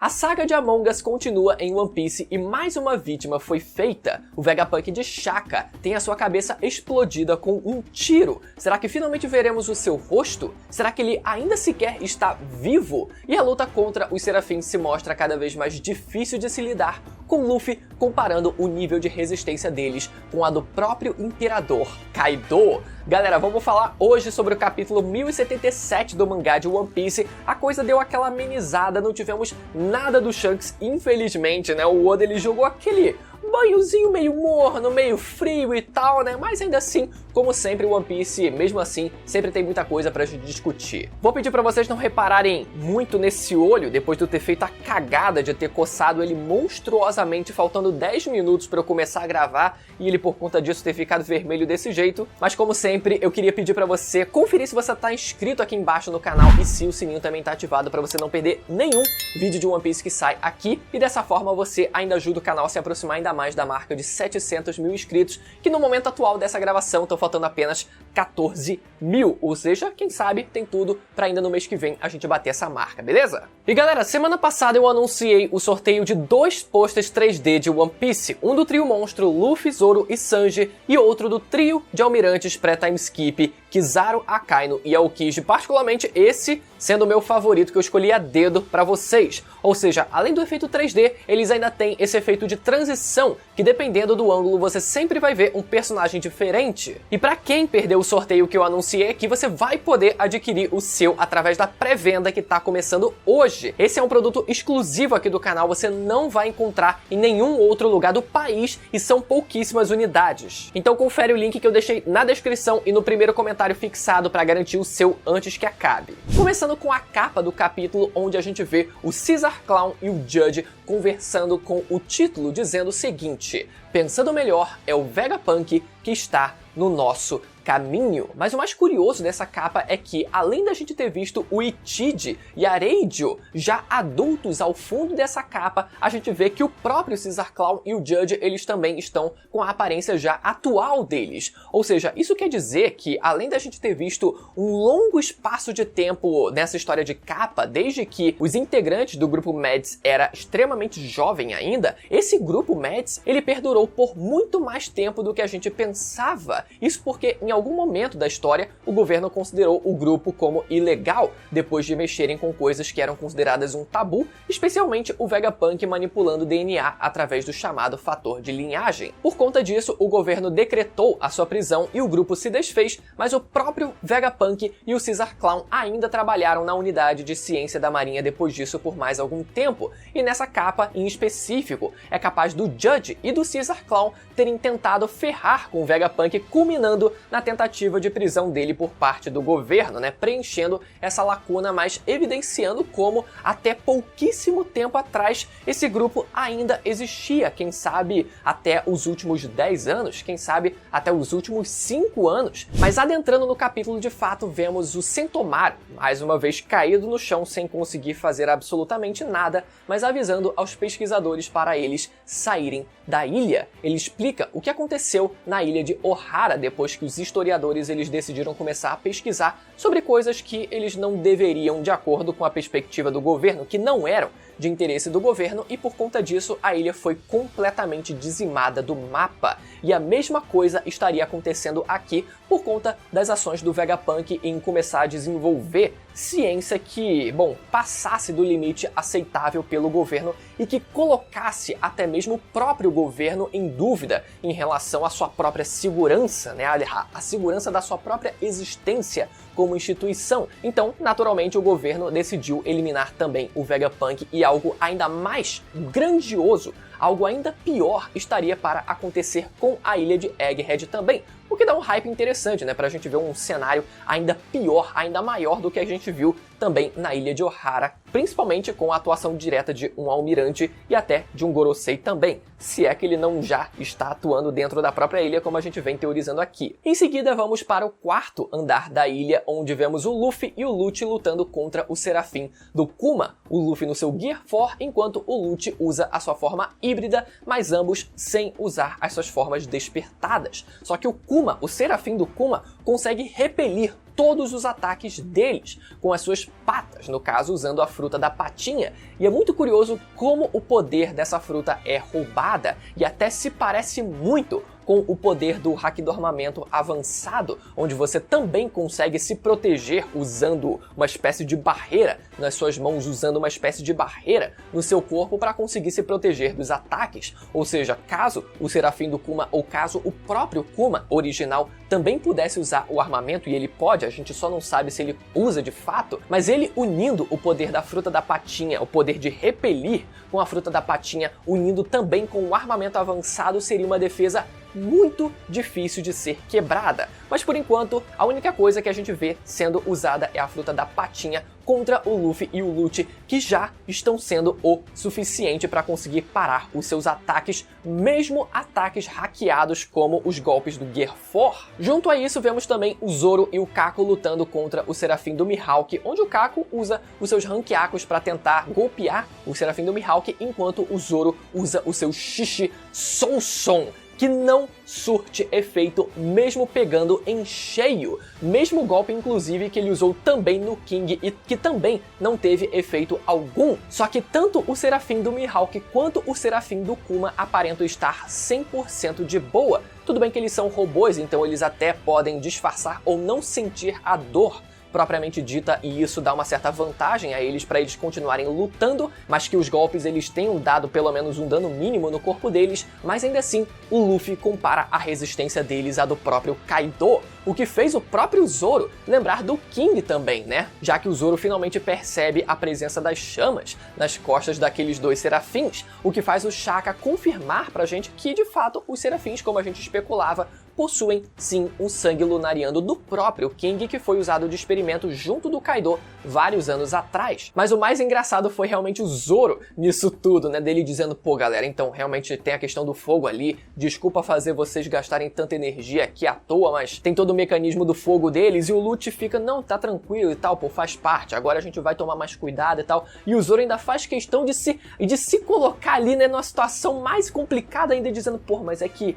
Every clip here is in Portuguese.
A saga de Among Us continua em One Piece e mais uma vítima foi feita. O Vegapunk de Shaka tem a sua cabeça explodida com um tiro. Será que finalmente veremos o seu rosto? Será que ele ainda sequer está vivo? E a luta contra os Serafins se mostra cada vez mais difícil de se lidar, com Luffy comparando o nível de resistência deles com a do próprio Imperador Kaido. Galera, vamos falar hoje sobre o capítulo 1077 do mangá de One Piece. A coisa deu aquela amenizada, não tivemos nada do Shanks, infelizmente, né? O Oda ele jogou aquele banhozinho meio morno, meio frio e tal, né? Mas ainda assim, como sempre, One Piece, mesmo assim, sempre tem muita coisa pra gente discutir. Vou pedir pra vocês não repararem muito nesse olho, depois de eu ter feito a cagada de ter coçado ele monstruosamente, faltando 10 minutos pra eu começar a gravar, e ele por conta disso ter ficado vermelho desse jeito. Mas como sempre, eu queria pedir pra você conferir se você tá inscrito aqui embaixo no canal e se o sininho também tá ativado pra você não perder nenhum vídeo de One Piece que sai aqui, e dessa forma você ainda ajuda o canal a se aproximar ainda mais da marca de 700 mil inscritos, que no momento atual dessa gravação estão faltando apenas 14 mil, ou seja, quem sabe tem tudo pra ainda no mês que vem a gente bater essa marca, beleza? E galera, semana passada eu anunciei o sorteio de 2 posters 3D de One Piece, um do trio monstro Luffy, Zoro e Sanji, e outro do trio de almirantes pré-time skip, Kizaru, Akainu e Aokiji, particularmente esse sendo o meu favorito que eu escolhi a dedo pra vocês. Ou seja, além do efeito 3D, eles ainda têm esse efeito de transição, que dependendo do ângulo você sempre vai ver um personagem diferente. E pra quem perdeu o sorteio que eu anunciei aqui, você vai poder adquirir o seu através da pré-venda que tá começando hoje. Esse é um produto exclusivo aqui do canal, você não vai encontrar em nenhum outro lugar do país e são pouquíssimas unidades. Então confere o link que eu deixei na descrição e no primeiro comentário fixado para garantir o seu antes que acabe. Começando com a capa do capítulo, onde a gente vê o Caesar Clown e o Judge conversando com o título dizendo o seguinte: pensando melhor, é o Vegapunk que está no nosso caminho. Mas o mais curioso dessa capa é que, além da gente ter visto o Ichiji e a Reijo já adultos ao fundo dessa capa, a gente vê que o próprio Caesar Clown e o Judge, eles também estão com a aparência já atual deles. Ou seja, isso quer dizer que, além da gente ter visto um longo espaço de tempo nessa história de capa, desde que os integrantes do grupo Mads era extremamente jovem ainda, esse grupo Mads, ele perdurou por muito mais tempo do que a gente pensava. Isso porque, em algum momento da história, o governo considerou o grupo como ilegal, depois de mexerem com coisas que eram consideradas um tabu, especialmente o Vegapunk manipulando DNA através do chamado fator de linhagem. Por conta disso, o governo decretou a sua prisão e o grupo se desfez, mas o próprio Vegapunk e o Caesar Clown ainda trabalharam na unidade de ciência da Marinha depois disso por mais algum tempo, e nessa capa, em específico, é capaz do Judge e do Caesar Clown terem tentado ferrar com o Vegapunk, culminando na tentativa de prisão dele por parte do governo, né, preenchendo essa lacuna, mas evidenciando como até pouquíssimo tempo atrás esse grupo ainda existia, quem sabe até os últimos 10 anos, quem sabe até os últimos 5 anos. Mas adentrando no capítulo, de fato, vemos o Sentomaru, mais uma vez caído no chão sem conseguir fazer absolutamente nada, mas avisando aos pesquisadores para eles saírem da ilha. Ele explica o que aconteceu na ilha de Ohara depois que os historiadores eles decidiram começar a pesquisar sobre coisas que eles não deveriam, de acordo com a perspectiva do governo, que não eram de interesse do governo, e por conta disso a ilha foi completamente dizimada do mapa. E a mesma coisa estaria acontecendo aqui por conta das ações do Vegapunk em começar a desenvolver ciência que, bom, passasse do limite aceitável pelo governo e que colocasse até mesmo o próprio governo em dúvida em relação à sua própria segurança, né? A segurança da sua própria existência como instituição. Então, naturalmente, o governo decidiu eliminar também o Vegapunk, e algo ainda mais grandioso, algo ainda pior estaria para acontecer com a ilha de Egghead também. O que dá um hype interessante, né, pra gente ver um cenário ainda pior, ainda maior do que a gente viu também na ilha de Ohara, principalmente com a atuação direta de um almirante e até de um Gorosei também, se é que ele não já está atuando dentro da própria ilha, como a gente vem teorizando aqui. Em seguida, vamos para o quarto andar da ilha, onde vemos o Luffy e o Lute lutando contra o Serafim do Kuma, o Luffy no seu Gear 4, enquanto o Lute usa a sua forma híbrida, mas ambos sem usar as suas formas despertadas. Só que o Kuma, o Serafim do Kuma, consegue repelir todos os ataques deles, com as suas patas, no caso usando a fruta da patinha. E é muito curioso como o poder dessa fruta é roubada e até se parece muito com o poder do Haki do Armamento avançado, onde você também consegue se proteger usando uma espécie de barreira nas suas mãos, usando uma espécie de barreira no seu corpo para conseguir se proteger dos ataques. Ou seja, caso o Serafim do Kuma ou caso o próprio Kuma original também pudesse usar o armamento, e ele pode, a gente só não sabe se ele usa de fato, mas ele unindo o poder da fruta da patinha, o poder de repelir com a fruta da patinha, unindo também com o armamento avançado, seria uma defesa muito difícil de ser quebrada. Mas por enquanto, a única coisa que a gente vê sendo usada é a fruta da patinha contra o Luffy e o Lute, que já estão sendo o suficiente para conseguir parar os seus ataques, mesmo ataques hackeados como os golpes do Gear 4. Junto a isso, vemos também o Zoro e o Kako lutando contra o Serafim do Mihawk, onde o Kako usa os seus Rankyakos para tentar golpear o Serafim do Mihawk, enquanto o Zoro usa o seu Shishi Son, que não surte efeito mesmo pegando em cheio. Mesmo golpe, inclusive, que ele usou também no King e que também não teve efeito algum. Só que tanto o Serafim do Mihawk quanto o Serafim do Kuma aparentam estar 100% de boa. Tudo bem que eles são robôs, então eles até podem disfarçar ou não sentir a dor propriamente dita, e isso dá uma certa vantagem a eles para eles continuarem lutando, mas que os golpes eles tenham dado pelo menos um dano mínimo no corpo deles, mas ainda assim o Luffy compara a resistência deles à do próprio Kaido, o que fez o próprio Zoro lembrar do King também, né? Já que o Zoro finalmente percebe a presença das chamas nas costas daqueles dois serafins, o que faz o Shaka confirmar pra gente que de fato os serafins, como a gente especulava, possuem sim um sangue lunariano do próprio King, que foi usado de experimento junto do Kaido vários anos atrás. Mas o mais engraçado foi realmente o Zoro nisso tudo, né? Dele dizendo, pô galera, então realmente tem a questão do fogo ali, desculpa fazer vocês gastarem tanta energia aqui à toa, mas tem todo o mecanismo do fogo deles, e o Lute fica, não, tá tranquilo e tal, pô, faz parte, agora a gente vai tomar mais cuidado e tal. E o Zoro ainda faz questão de se colocar ali, né, numa situação mais complicada ainda, dizendo, pô, mas é que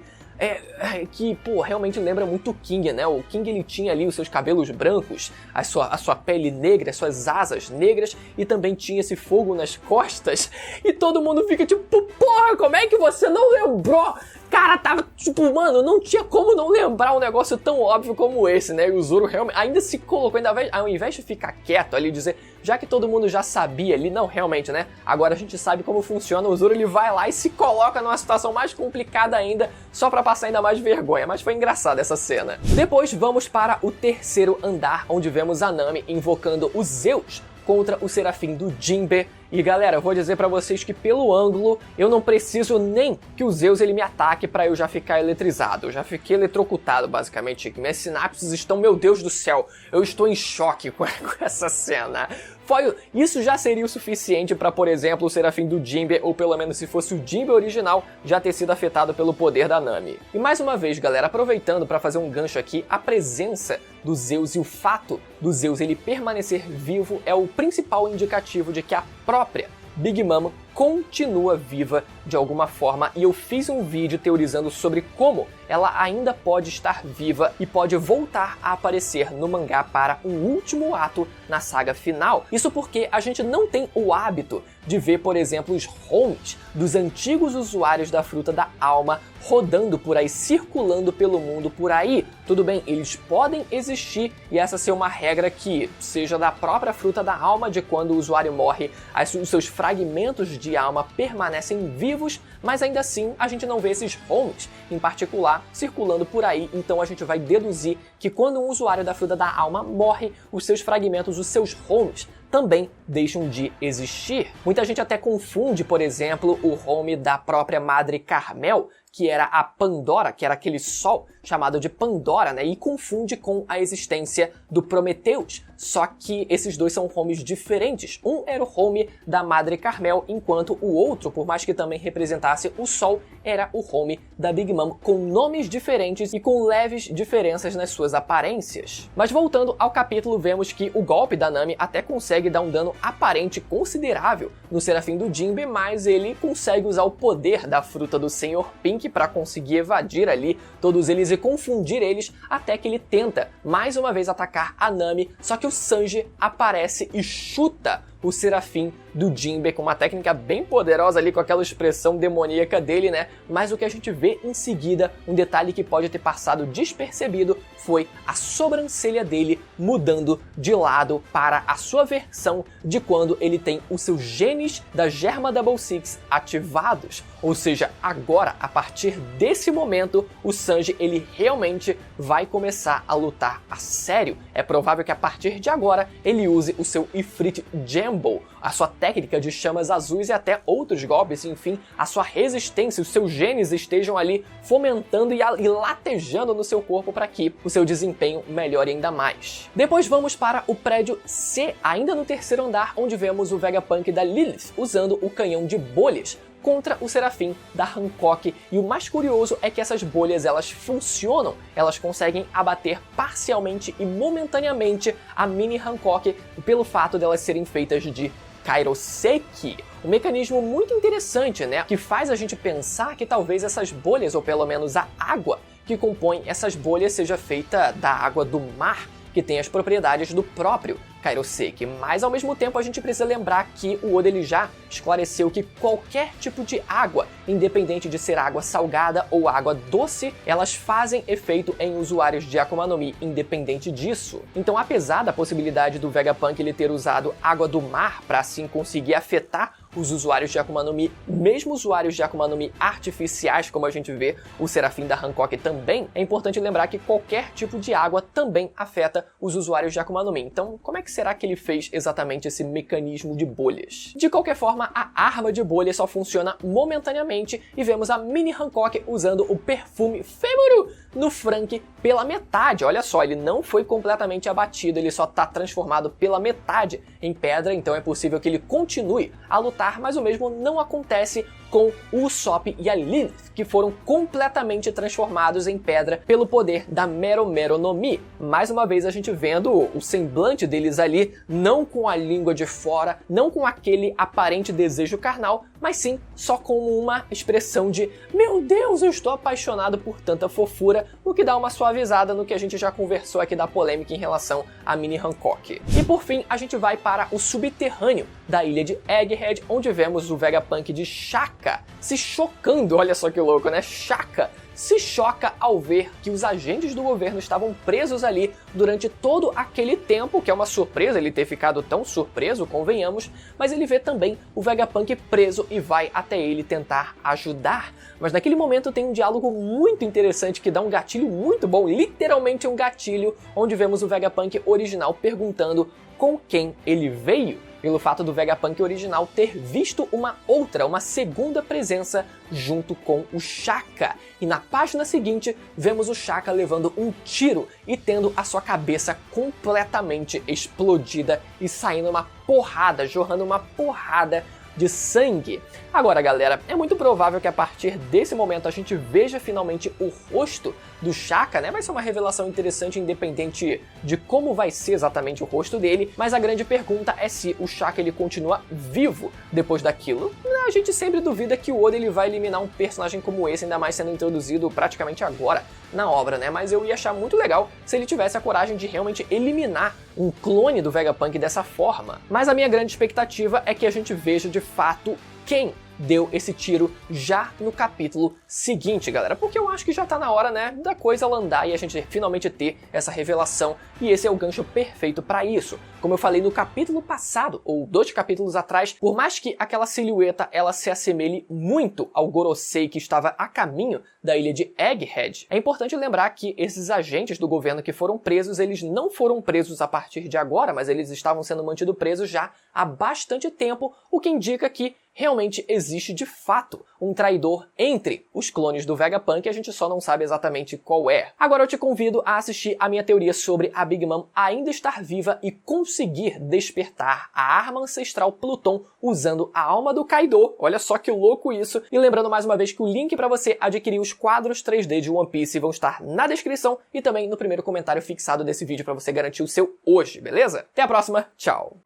pô, realmente lembra muito o King, né? O King, ele tinha ali os seus cabelos brancos, a sua pele negra, as suas asas negras, e também tinha esse fogo nas costas, e todo mundo fica tipo, porra, como é que você não lembrou? Cara, tava tipo, mano, não tinha como não lembrar um negócio tão óbvio como esse, né? E o Zoro realmente ainda se colocou, ao invés de ficar quieto ali e dizer, já que todo mundo já sabia ali, não, realmente, né? Agora a gente sabe como funciona, o Zoro ele vai lá e se coloca numa situação mais complicada ainda, só pra passar ainda mais vergonha, mas foi engraçada essa cena. Depois vamos para o terceiro andar, onde vemos a Nami invocando os Zeus contra o Serafim do Jinbe. E galera, eu vou dizer pra vocês que pelo ângulo eu não preciso nem que o Zeus ele me ataque pra eu já ficar eletrizado. Eu já fiquei eletrocutado basicamente. Minhas sinapses estão, meu Deus do céu, eu estou em choque com essa cena. Isso já seria o suficiente pra, por exemplo, o Serafim do Jinbe, ou pelo menos se fosse o Jinbe original, já ter sido afetado pelo poder da Nami. E mais uma vez, galera, aproveitando pra fazer um gancho aqui, a presença do Zeus e o fato do Zeus ele permanecer vivo é o principal indicativo de que a própria Big Mom continua viva de alguma forma, e eu fiz um vídeo teorizando sobre como ela ainda pode estar viva e pode voltar a aparecer no mangá para um último ato na saga final. Isso porque a gente não tem o hábito de ver, por exemplo, os homies dos antigos usuários da Fruta da Alma rodando por aí, circulando pelo mundo por aí. Tudo bem, eles podem existir, e essa ser uma regra que seja da própria Fruta da Alma, de quando o usuário morre, os seus fragmentos de alma permanecem vivos, mas ainda assim a gente não vê esses homies em particular circulando por aí, então a gente vai deduzir que quando um usuário da Fruta da Alma morre, os seus fragmentos, os seus homies, também deixam de existir. Muita gente até confunde, por exemplo, o home da própria Madre Carmel, que era a Pandora, que era aquele sol chamado de Pandora, né? E confunde com a existência do Prometheus. Só que esses dois são homes diferentes. Um era o home da Madre Carmel, enquanto o outro, por mais que também representasse o sol, era o home da Big Mom, com nomes diferentes e com leves diferenças nas suas aparências. Mas voltando ao capítulo, vemos que o golpe da Nami até consegue dar um dano aparente considerável no Serafim do Jinbe, mas ele consegue usar o poder da fruta do Sr. Pink para conseguir evadir ali todos eles e de confundir eles até que ele tenta mais uma vez atacar a Nami, só que o Sanji aparece e chuta o Serafim do Jinbe com uma técnica bem poderosa ali, com aquela expressão demoníaca dele, né? Mas o que a gente vê em seguida, um detalhe que pode ter passado despercebido, foi a sobrancelha dele mudando de lado para a sua versão de quando ele tem os seus genes da Germa Double Six ativados. Ou seja, agora, a partir desse momento, o Sanji ele realmente vai começar a lutar a sério. É provável que a partir de agora ele use o seu Ifrit Jambo, a sua técnica de chamas azuis e até outros golpes, enfim, a sua resistência, os seus genes estejam ali fomentando e latejando no seu corpo para que o seu desempenho melhore ainda mais. Depois vamos para o prédio C, ainda no terceiro andar, onde vemos o Vegapunk da Lilith usando o canhão de bolhas contra o Serafim da Hancock, e o mais curioso é que essas bolhas elas funcionam, elas conseguem abater parcialmente e momentaneamente a mini Hancock pelo fato delas serem feitas de Kairoseki. Um mecanismo muito interessante, né? Que faz a gente pensar que talvez essas bolhas, ou pelo menos a água que compõe essas bolhas, seja feita da água do mar, que tem as propriedades do próprio Kairoseki, mas ao mesmo tempo a gente precisa lembrar que o Oda ele já esclareceu que qualquer tipo de água, independente de ser água salgada ou água doce, elas fazem efeito em usuários de Akuma no Mi, independente disso. Então, apesar da possibilidade do Vegapunk ele ter usado água do mar para assim conseguir afetar os usuários de Akuma no Mi, mesmo usuários de Akuma no Mi artificiais, como a gente vê o Serafim da Hancock também, é importante lembrar que qualquer tipo de água também afeta os usuários de Akuma no Mi. Então, como é que será que ele fez exatamente esse mecanismo de bolhas? De qualquer forma, a arma de bolhas só funciona momentaneamente e vemos a mini Hancock usando o perfume Fêmuro no Franky pela metade. Olha só, ele não foi completamente abatido, ele só está transformado pela metade em pedra, então é possível que ele continue a lutar, mas o mesmo não acontece com o Usopp e a Lilith, que foram completamente transformados em pedra pelo poder da Mero Mero no Mi. Mais uma vez a gente vendo o semblante deles ali, não com a língua de fora, não com aquele aparente desejo carnal, mas sim só como uma expressão de meu Deus, eu estou apaixonado por tanta fofura, o que dá uma suavizada no que a gente já conversou aqui da polêmica em relação à mini Hancock. E por fim, a gente vai para o subterrâneo da ilha de Egghead, onde vemos o Vegapunk de Shaka se chocando, olha só que louco, né? Shaka se choca ao ver que os agentes do governo estavam presos ali durante todo aquele tempo, que é uma surpresa ele ter ficado tão surpreso, convenhamos, mas ele vê também o Vegapunk preso e vai até ele tentar ajudar. Mas naquele momento tem um diálogo muito interessante que dá um gatilho muito bom, literalmente um gatilho, onde vemos o Vegapunk original perguntando com quem ele veio, pelo fato do Vegapunk original ter visto uma segunda presença junto com o Shaka. E na página seguinte, vemos o Shaka levando um tiro e tendo a sua cabeça completamente explodida e saindo uma porrada, jorrando uma porrada de sangue. Agora, galera, é muito provável que a partir desse momento a gente veja finalmente o rosto do Shaka, né? Vai ser uma revelação interessante, independente de como vai ser exatamente o rosto dele, mas a grande pergunta é se o Shaka ele continua vivo depois daquilo. A gente sempre duvida que o Oda ele vai eliminar um personagem como esse, ainda mais sendo introduzido praticamente agora na obra, né? Mas eu ia achar muito legal se ele tivesse a coragem de realmente eliminar um clone do Vegapunk dessa forma. Mas a minha grande expectativa é que a gente veja de fato quem deu esse tiro já no capítulo seguinte, galera, porque eu acho que já tá na hora, né, da coisa ela andar e a gente finalmente ter essa revelação, e esse é o gancho perfeito para isso. Como eu falei no capítulo passado, ou 2 capítulos atrás, por mais que aquela silhueta ela se assemelhe muito ao Gorosei que estava a caminho da ilha de Egghead, é importante lembrar que esses agentes do governo que foram presos, eles não foram presos a partir de agora, mas eles estavam sendo mantidos presos já há bastante tempo, o que indica que realmente existe de fato um traidor entre os clones do Vegapunk, e a gente só não sabe exatamente qual é. Agora eu te convido a assistir a minha teoria sobre a Big Mom ainda estar viva e conseguir despertar a arma ancestral Pluton usando a alma do Kaido. Olha só que louco isso. E lembrando mais uma vez que o link para você adquirir os quadros 3D de One Piece vão estar na descrição e também no primeiro comentário fixado desse vídeo para você garantir o seu hoje, beleza? Até a próxima, tchau!